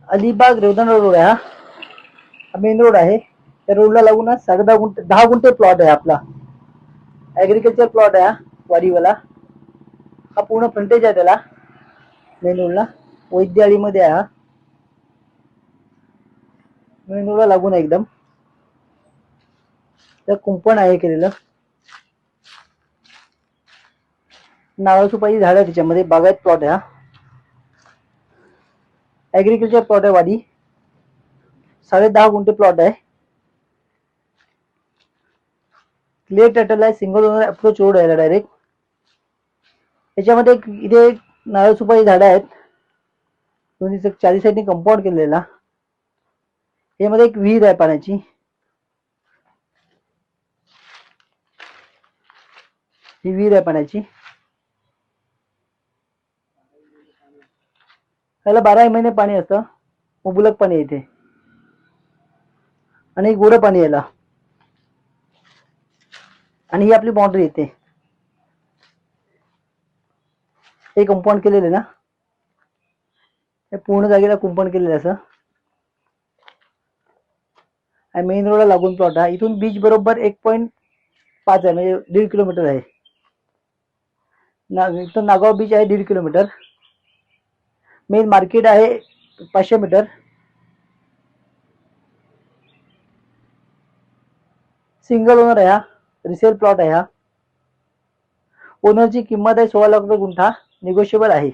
Alibag Revdanda road आहे हा main road आहे. त्या रोडला लागून 10.5 गुंठे प्लॉट आहे आपला. ऍग्रिकल्चर प्लॉट आहे हा वाडीवाला. हा पूर्ण फ्रंटेज आहे त्याला मेन रोडला. वैद्याळीमध्ये आहे हा. मेन रोडला लागून आहे एकदम. तर कुंपण आहे केलेलं. नारळ सुपारी झाड आहे त्याच्यामध्ये. बागायत प्लॉट आहे हा. ऍग्रिकल्चर प्लॉट आहे वाडी. 10.5 गुंठे प्लॉट आहे. क्लिअर टायटल आहे. सिंगल ओनर अप्रोच रोड आहे डायरेक्ट. याच्यामध्ये इथे नारळ सुपारी झाड आहेत. दोन्ही चारी साईडने कंपाऊंड केलेला. यामध्ये एक विहीर आहे पाण्याची. ही विहीर आहे पाण्याची. त्याला 12 महिने पाणी असतं. मुबलक पाणी येते आणि गोड पाणी यायला. आणि ही आपली बाउंड्री येते. हे कंपाऊंड केलेलं ना. हे पूर्ण जागेला कंपाऊंड केलेलं असं. आणि मेन रोडला लागून प्लॉट आहे. इथून बीच बरोबर 1.5 आहे, म्हणजे 1.5 किलोमीटर आहे. इथून नागाव बीच आहे 1.5 किलोमीटर. मेन मार्केट आहे 500 मीटर. सिंगल ओनर आहे हा. रिसेल प्लॉट आहे हा. ओनरची किंमत आहे 16 लाख रुपये गुंठा. निगोशिएबल आहे.